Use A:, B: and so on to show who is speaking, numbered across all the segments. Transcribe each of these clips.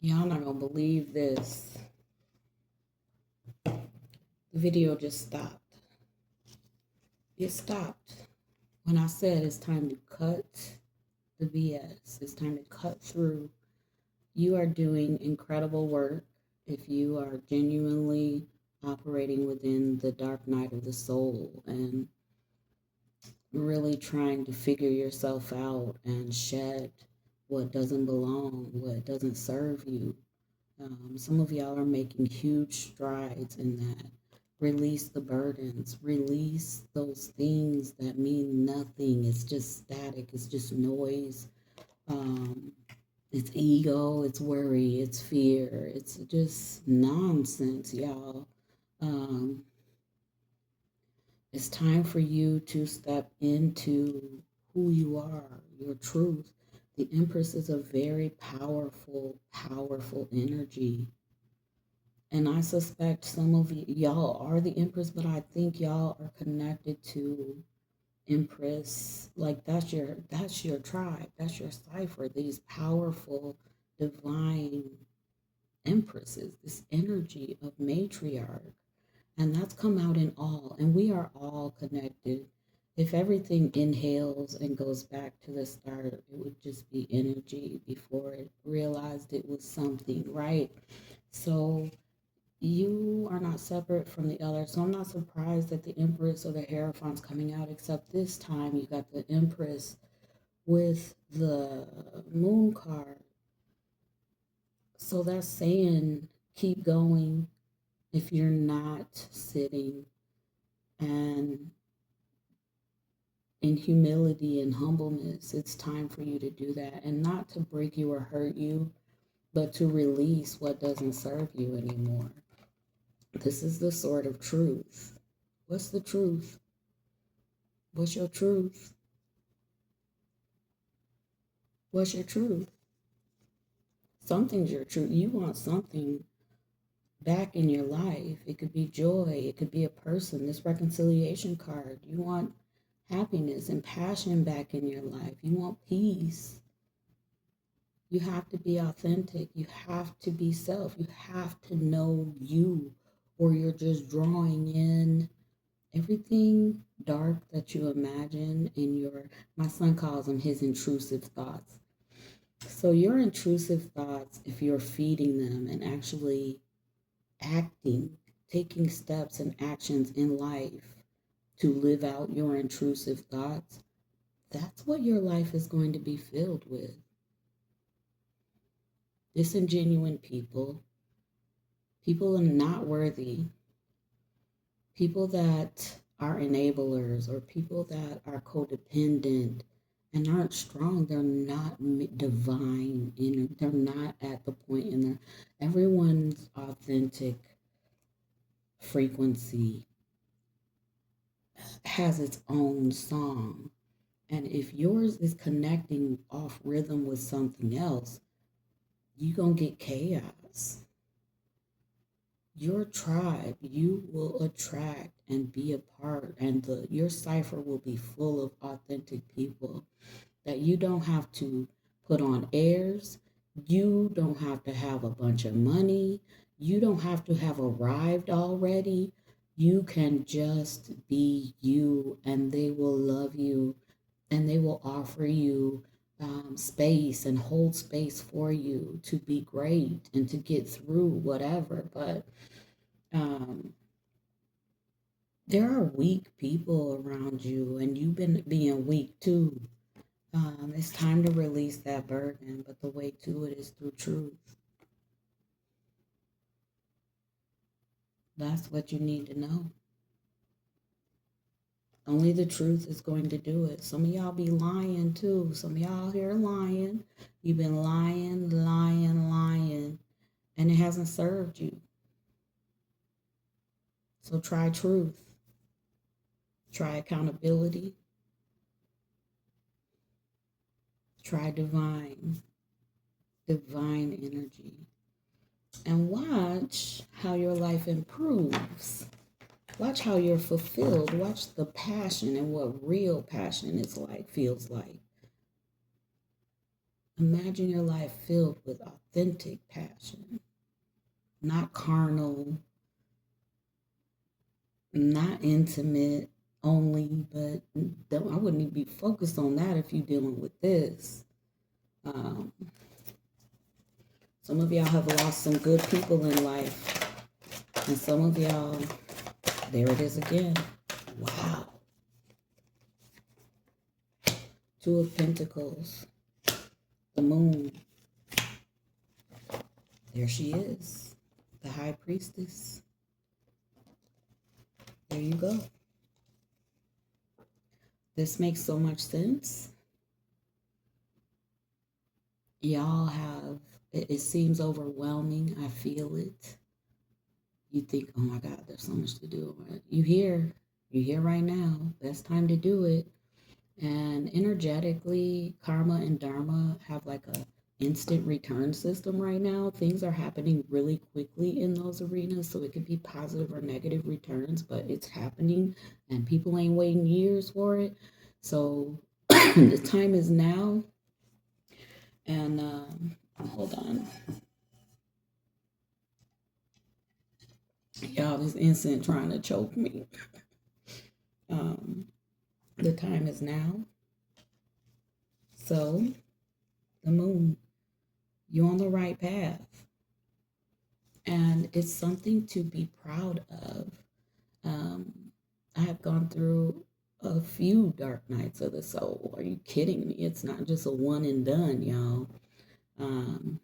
A: Y'all not gonna believe this. The video just stopped. It stopped when I said it's time to cut the BS. It's time to cut through. You are doing incredible work if you are genuinely operating within the dark night of the soul and really trying to figure yourself out and shed what doesn't belong, what doesn't serve you. Some of y'all are making huge strides in that. Release the burdens, release those things that mean nothing. It's just static, it's just noise. Um, it's ego, it's worry, it's fear, it's just nonsense, y'all. Um, it's time for you to step into who you are, your truth. The Empress is a very powerful, powerful energy. And I suspect some of y'all are the Empress, but I think y'all are connected to Empress. Like that's your tribe, that's your cipher. These powerful, divine empresses, this energy of matriarch. And that's come out in all, and we are all connected. If everything inhales and goes back to the start, it would just be energy before it realized it was something, right? So you are not separate from the other. So I'm not surprised that the Empress or the Hierophant's coming out, except this time you got the Empress with the Moon card. So that's saying keep going if you're not sitting and in humility and humbleness. It's time for you to do that, and not to break you or hurt you, but to release what doesn't serve you anymore. This is the sword of truth. What's the truth? What's your truth? What's your truth? Something's your truth. You want something back in your life. It could be joy, it could be a person. This reconciliation card. You want happiness and passion back in your life. You want peace. You have to be authentic. You have to be self. You have to know you, or you're just drawing in everything dark that you imagine in your, my son calls them his intrusive thoughts. So your intrusive thoughts, if you're feeding them and actually acting, taking steps and actions in life to live out your intrusive thoughts, that's what your life is going to be filled with. Disingenuine people, people are not worthy, people that are enablers or people that are codependent and aren't strong. They're not divine, they're not at the point in their, everyone's authentic frequency has its own song. And if yours is connecting off rhythm with something else, you're going to get chaos. Your tribe, you will attract and be a part, and your cipher will be full of authentic people that you don't have to put on airs. You don't have to have a bunch of money. You don't have to have arrived already. You can just be you, and they will love you, and they will offer you space and hold space for you to be great and to get through whatever. But um, there are weak people around you, and you've been being weak too. It's time to release that burden, but the way to it is through truth. That's what you need to know. Only the truth is going to do it. Some of y'all be lying too. Some of y'all here lying. You've been lying, lying, lying, and it hasn't served you. So try truth. Try accountability. Try divine energy. And watch how your life improves. Watch how you're fulfilled. Watch the passion and what real passion is like, feels like. Imagine your life filled with authentic passion, not carnal, not intimate only, but I wouldn't even be focused on that if you're dealing with this. Um, some of y'all have lost some good people in life, and some of y'all, there it is again. Wow. Two of Pentacles, the Moon. There she is, the High Priestess. There you go. This makes so much sense. Y'all have, it seems overwhelming. I feel it. You think, oh my God, there's so much to do. You here right now. Best time to do it. And energetically, karma and dharma have like a instant return system right now. Things are happening really quickly in those arenas, so it could be positive or negative returns, but it's happening and people ain't waiting years for it. So the time is now. And hold on. Y'all, this incense trying to choke me. The time is now. So the Moon, you're on the right path. And it's something to be proud of. I have gone through a few dark nights of the soul. Are you kidding me? It's not just a one and done, y'all. And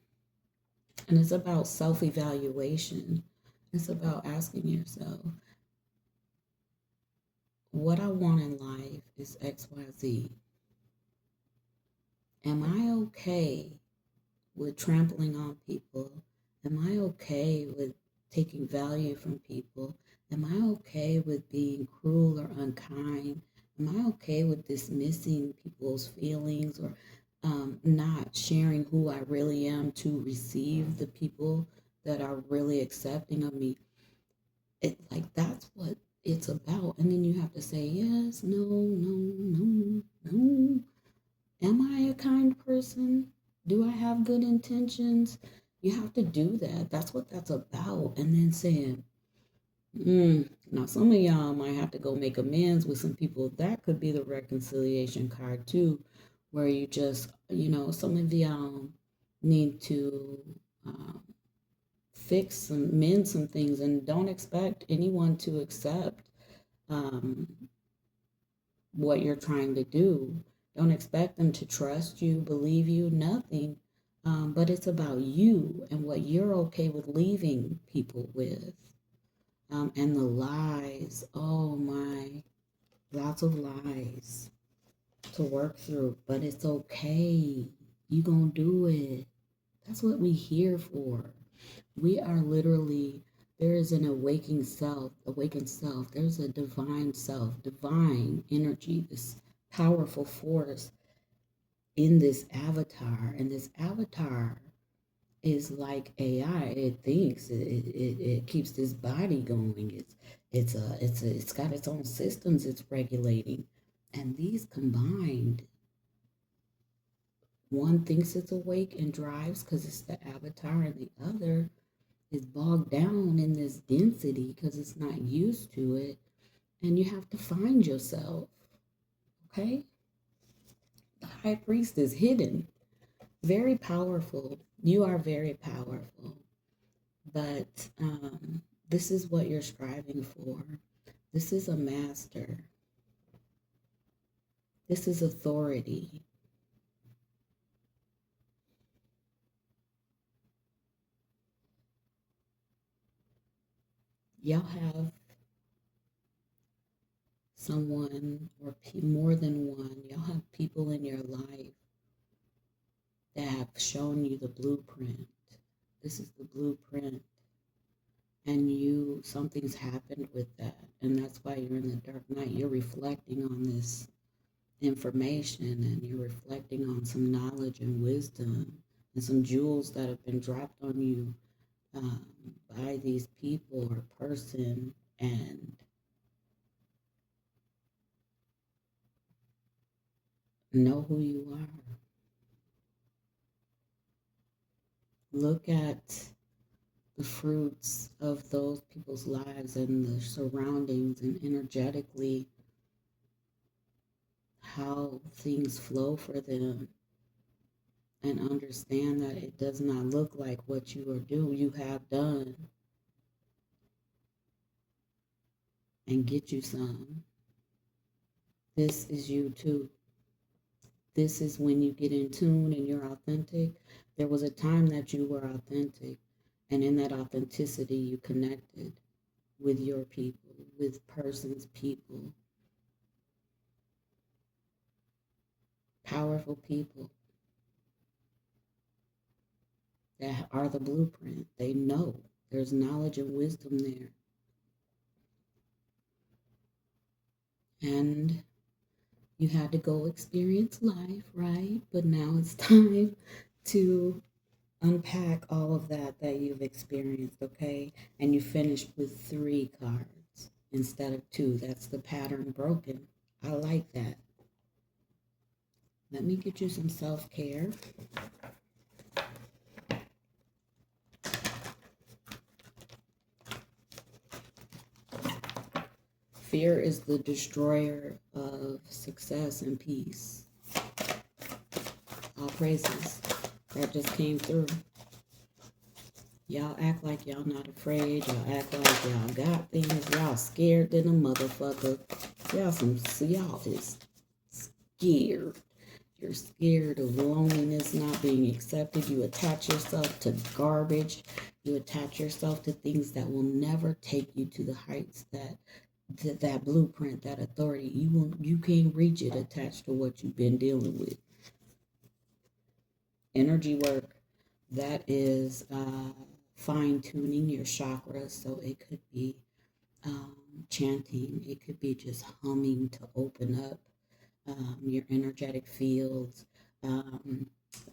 A: it's about self-evaluation. It's about asking yourself, what I want in life is XYZ. Am I okay with trampling on people? Am I okay with taking value from people? Am I okay with being cruel or unkind? Am I okay with dismissing people's feelings or not sharing who I really am to receive the people that are really accepting of me? That's what it's about. And then you have to say yes, no, no, no, no. Am I a kind person? Do I have good intentions? You have to do that. That's what that's about. And then saying, now some of y'all might have to go make amends with some people. That could be the reconciliation card too, where you just, some of y'all need to mend some things, and don't expect anyone to accept what you're trying to do. Don't expect them to trust you, believe you, nothing. But it's about you and what you're okay with leaving people with. And the lies, oh my, lots of lies to work through, but it's okay. You gonna do it. That's what we here for. We are literally, there is an awakened self. There's a divine self, divine energy, this powerful force in this avatar. And this avatar is like AI. It thinks, it keeps this body going. It's got its own systems it's regulating. And these combined, one thinks it's awake and drives because it's the avatar, and the other is bogged down in this density because it's not used to it. And you have to find yourself. Okay? The high priest is hidden. Very powerful. You are very powerful. But this is what you're striving for. This is a master. This is authority. Y'all have someone or more than one. Y'all have people in your life that have shown you the blueprint. This is the blueprint. And something's happened with that. And that's why you're in the dark night. You're reflecting on this information, and you're reflecting on some knowledge and wisdom and some jewels that have been dropped on you by these people or person. And know who you are. Look at the fruits of those people's lives and the surroundings and energetically how things flow for them, and understand that it does not look like what you have done, and get you some. This is you too. This is when you get in tune and you're authentic. There was a time that you were authentic, and in that authenticity, you connected with your people, with persons, people, powerful people that are the blueprint. They know there's knowledge and wisdom there. And you had to go experience life, right? But now it's time to unpack all of that you've experienced, okay? And you finished with 3 cards instead of 2. That's the pattern broken. I like that. Let me get you some self-care. Fear is the destroyer of success and peace. All praises. That just came through. Y'all act like y'all not afraid. Y'all act like y'all got things. Y'all scared than a motherfucker. Y'all is scared. You're scared of loneliness, not being accepted. You attach yourself to garbage. You attach yourself to things that will never take you to the heights that blueprint, that authority. You can't reach it attached to what you've been dealing with. Energy work, that is fine-tuning your chakras. So it could be chanting. It could be just humming to open up your energetic fields.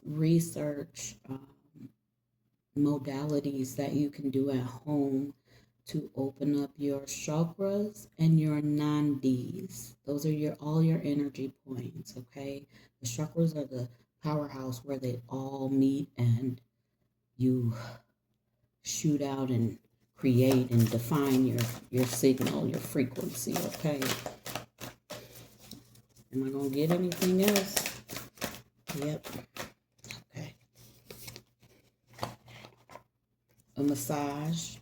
A: Research modalities that you can do at home to open up your chakras and your nadis. Those are all your energy points, okay? The chakras are the powerhouse where they all meet and you shoot out and create and define your signal, your frequency, okay? Am I going to get anything else? Yep. Okay. A massage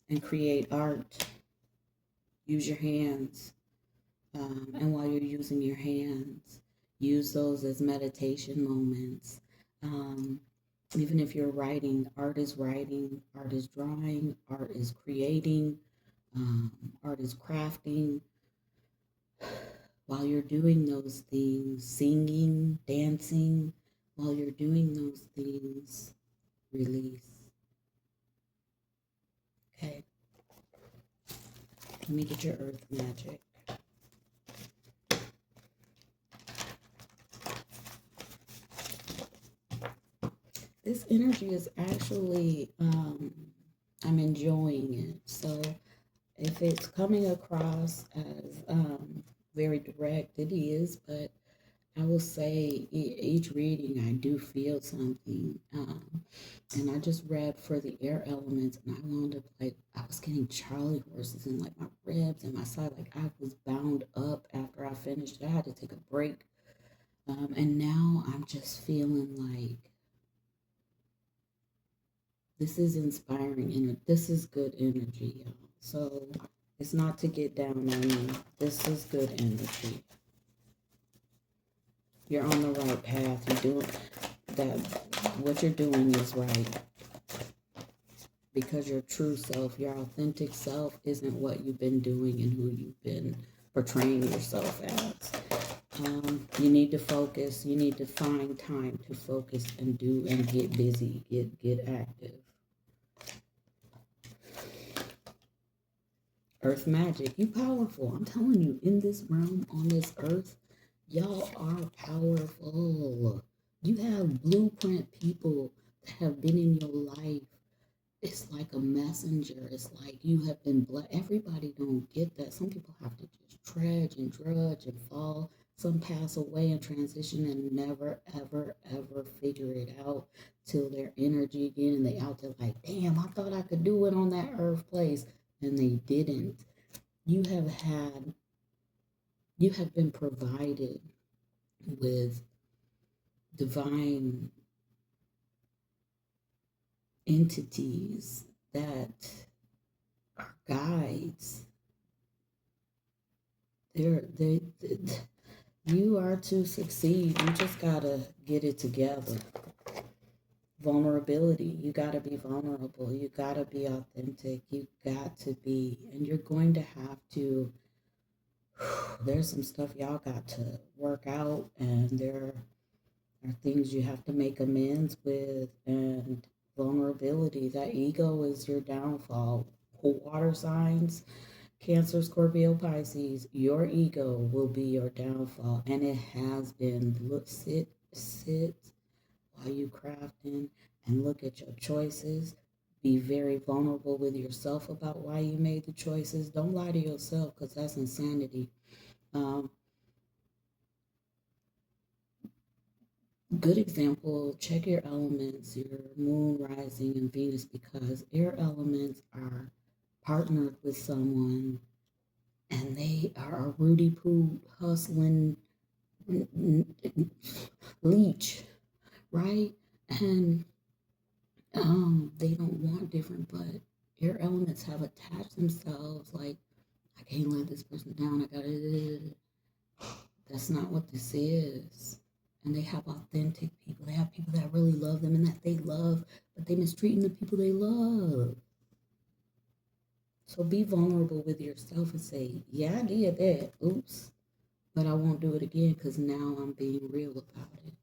A: and create art. Use your hands. And while you're using your hands, use those as meditation moments. Even if you're writing, art is drawing, art is creating, art is crafting. While you're doing those things, singing, dancing, while you're doing those things, release. Okay. Let me get your earth magic. This energy is actually, I'm enjoying it. So if it's coming across as very direct, it is, but I will say each reading I do feel something. And I just read for the air elements, and I wound up like I was getting Charlie horses in like my ribs and my side. Like I was bound up after I finished. I had to take a break. And now I'm just feeling like this is inspiring and this is good energy, y'all. So it's not to get down on you. This is good energy. You're on the right path. You're doing that. What you're doing is right. Because your true self, your authentic self, isn't what you've been doing and who you've been portraying yourself as. You need to focus. You need to find time to focus and do and get busy. Get active. Earth magic. You powerful. I'm telling you, in this realm, on this earth, y'all are powerful. You have blueprint people that have been in your life. It's like a messenger. It's like you have been blessed. Everybody don't get that. Some people have to just trudge and fall. some pass away and transition and never, ever, ever figure it out till their energy again. And they out there like, damn, I thought I could do it on that earth place. And they didn't. You have had, you have been provided with divine entities that are guides. They you are to succeed. You just gotta get it together. Vulnerability. You gotta be vulnerable. You gotta be authentic. You got to be, and you're going to have to. There's some stuff y'all got to work out, and there are things you have to make amends with, and vulnerability. That ego is your downfall. Water signs, Cancer, Scorpio, Pisces, your ego will be your downfall, and it has been. Look, sit while you crafting and look at your choices. Be very vulnerable with yourself about why you made the choices. Don't lie to yourself, because that's insanity. Um, Good example, check your elements, your moon, rising, and Venus, because air elements are partnered with someone and they are a Rudy Poo hustling leech, right? And they don't want different, but air elements have attached themselves like, I can't let this person down. I gotta. That's not what this is. And they have authentic people. They have people that really love them and that they love, but they mistreating the people they love. So be vulnerable with yourself and say, yeah, I did that. Oops. But I won't do it again because now I'm being real about it.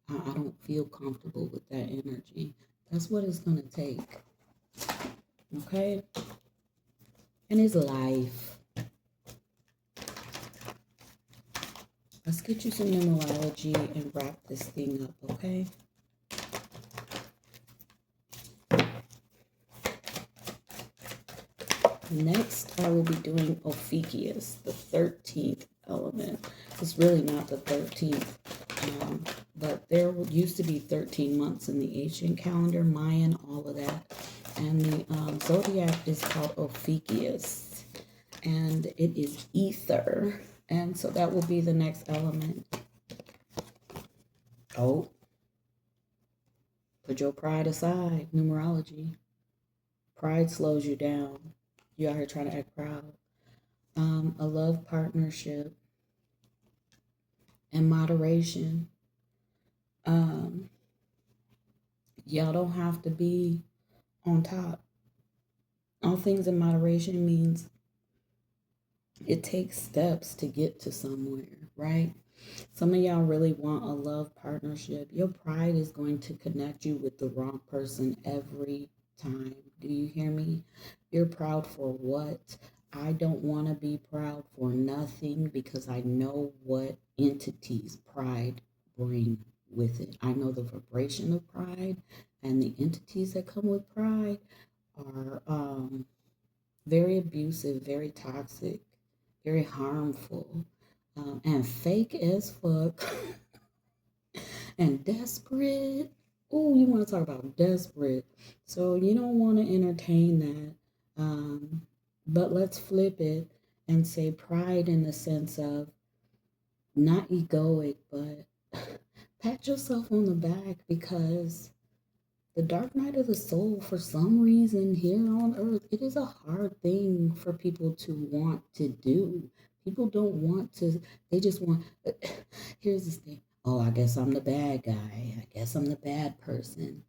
A: I don't feel comfortable with that energy. That's what it's going to take. Okay? And it's life. Let's get you some numerology and wrap this thing up, okay? Next, I will be doing Ophiuchus, the 13th element. It's really not the 13th, but there used to be 13 months in the ancient calendar, Mayan, all of that. And the zodiac is called Ophiuchus, and it is ether. And so that will be the next element. Oh, put your pride aside, numerology. Pride slows you down. You out here trying to act proud. A love partnership and moderation. Y'all don't have to be on top. All things in moderation means it takes steps to get to somewhere, right? Some of y'all really want a love partnership. Your pride is going to connect you with the wrong person every time. Do you hear me? You're proud for what? I don't want to be proud for nothing because I know what entities pride bring with it. I know the vibration of pride, and the entities that come with pride are very abusive, very toxic, very harmful, and fake as fuck and desperate. Oh, you want to talk about desperate. So you don't want to entertain that. But let's flip it and say pride in the sense of not egoic, but pat yourself on the back, because the dark night of the soul, for some reason here on earth, it is a hard thing for people to want to do. People don't want to, they just want, here's this thing. Oh, I guess I'm the bad guy. I guess I'm the bad person.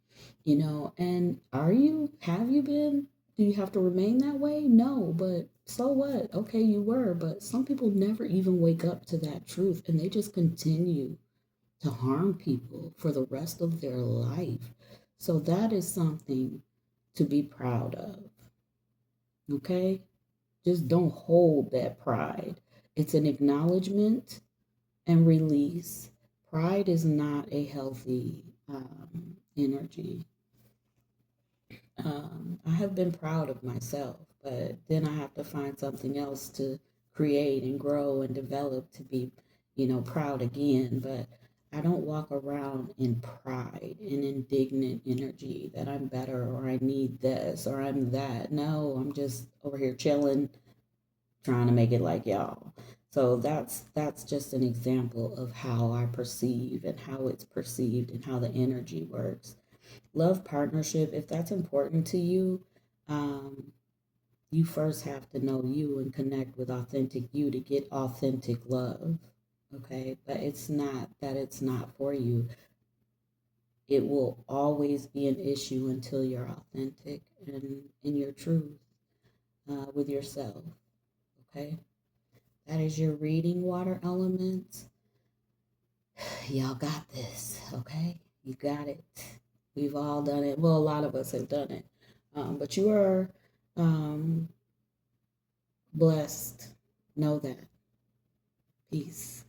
A: And have you been? Do you have to remain that way? No, but so what? Okay, you were, but some people never even wake up to that truth, and they just continue to harm people for the rest of their life. So that is something to be proud of. Okay? Just don't hold that pride. It's an acknowledgement and release. Pride is not a healthy energy. I have been proud of myself, but then I have to find something else to create and grow and develop to be, proud again, but I don't walk around in pride and indignant energy that I'm better or I need this or I'm that. No, I'm just over here chilling, trying to make it like y'all. So that's just an example of how I perceive and how it's perceived and how the energy works. Love partnership, if that's important to you, um, you first have to know you and connect with authentic you to get authentic love. Okay, but it's not that it's not for you. It will always be an issue until you're authentic and in your truth with yourself. Okay, that is your reading, water elements. Y'all got this. Okay, you got it. We've all done it. Well, a lot of us have done it, but you are um, blessed. Know that. Peace.